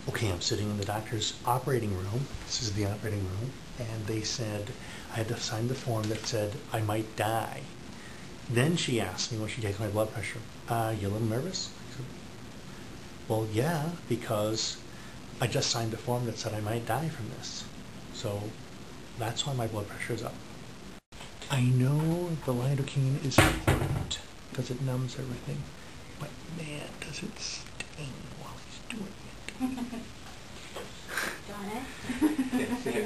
Okay, I'm sitting in the doctor's operating room. This is the operating room. And they said I had to sign the form that said I might die. Then she asked me when she takes my blood pressure, you a little nervous? I said, well, yeah, because I just signed a form that said I might die from this. So that's why my blood pressure is up. I know the lidocaine is important because it numbs everything, but man, does it sting while he's doing it.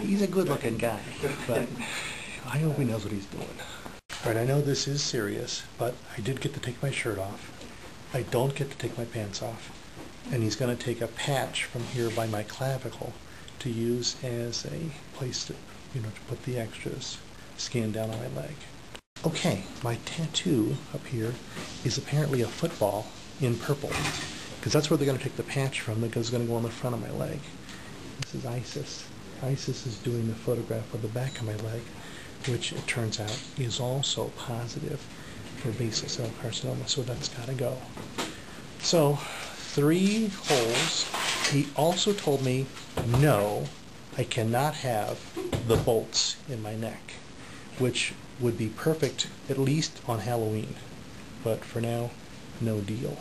He's a good-looking guy, but I hope he knows what he's doing. All right, I know this is serious, but I did get to take my shirt off. I don't get to take my pants off. And he's going to take a patch from here by my clavicle to use as a place to, to put the extras, scan down on my leg. Okay, my tattoo up here is apparently a football in purple, because that's where they're going to take the patch from, because it's going to go on the front of my leg. This is Isis. Isis is doing the photograph of the back of my leg, which it turns out is also positive for basal cell carcinoma, so that's got to go. So, 3 holes. He also told me, no, I cannot have the bolts in my neck, which would be perfect at least on Halloween. But for now, no deal.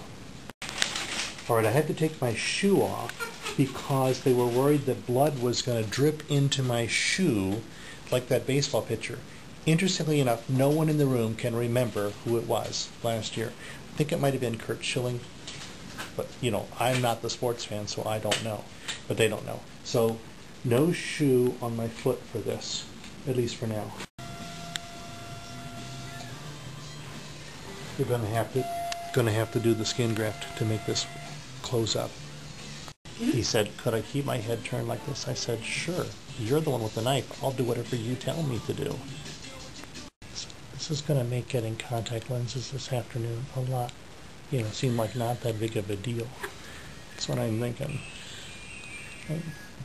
All right, I had to take my shoe off because they were worried that blood was going to drip into my shoe like that baseball pitcher. Interestingly enough, no one in the room can remember who it was last year. I think it might have been Kurt Schilling, but I'm not the sports fan, so I don't know. But they don't know. So no shoe on my foot for this, at least for now. You're going to have to do the skin graft to make this close up. He said, could I keep my head turned like this? I said, sure. You're the one with the knife. I'll do whatever you tell me to do. This is going to make getting contact lenses this afternoon a lot, seem like not that big of a deal. That's what I'm thinking.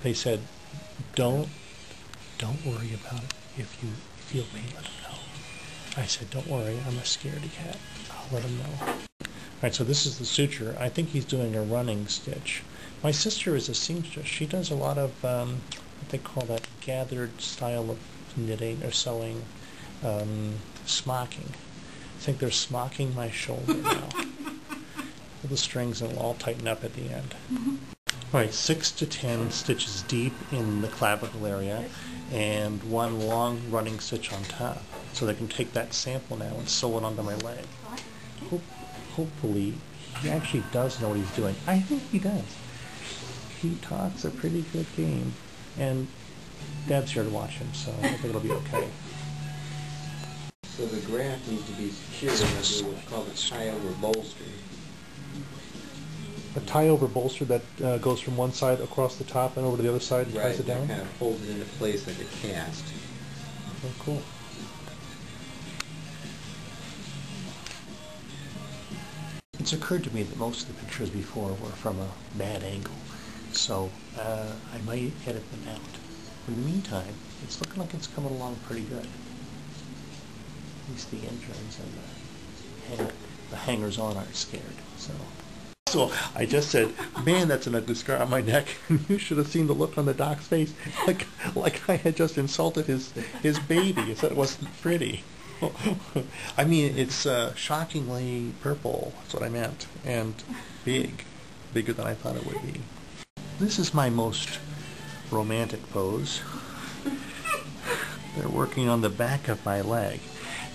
They said, don't worry about it. If you feel pain, let them know. I said, don't worry, I'm a scaredy cat. I'll let them know. All right, so this is the suture. I think he's doing a running stitch. My sister is a seamstress. She does a lot of what they call that gathered style of knitting or sewing, smocking. I think they're smocking my shoulder now. All the strings will all tighten up at the end. All right, 6 to 10 stitches deep in the clavicle area and 1 long running stitch on top. So they can take that sample now and sew it onto my leg. Hopefully, he actually does know what he's doing. I think he does. He talks a pretty good game, and Dad's here to watch him, so I think it'll be okay. So the graft needs to be secured under what's called a tie-over bolster. A tie-over bolster that goes from one side across the top and over to the other side and ties it down? Right, kind of holds it into place like a cast. Oh, cool. It's occurred to me that most of the pictures before were from a bad angle, so I might edit them out. In the meantime, it's looking like it's coming along pretty good. At least the interns and the hangers-on aren't scared. So I just said, man, that's an ugly scar on my neck. You should have seen the look on the doc's face, like I had just insulted his baby. He said it wasn't pretty. I mean, it's shockingly purple, that's what I meant, and bigger than I thought it would be. This is my most romantic pose. They're working on the back of my leg.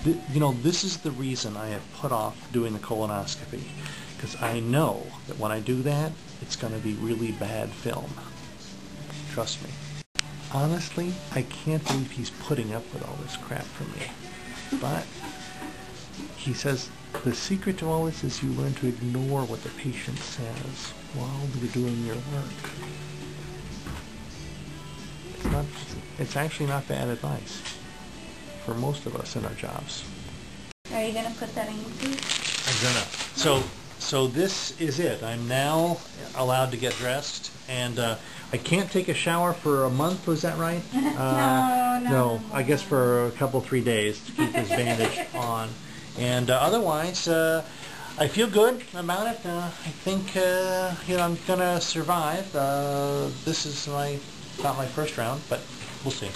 This is the reason I have put off doing the colonoscopy, because I know that when I do that, it's going to be really bad film. Trust me. Honestly, I can't believe he's putting up with all this crap from me. But he says the secret to all this is you learn to ignore what the patient says while you're doing your work. It's actually not bad advice for most of us in our jobs. Are you gonna put that in your teeth? I'm gonna. So this is it. I'm now allowed to get dressed, and I can't take a shower for a month. Was that right? No. I guess for a couple, 3 days to keep this bandage on, and otherwise I feel good about it. I think I'm gonna survive. This is not my first round, but we'll see.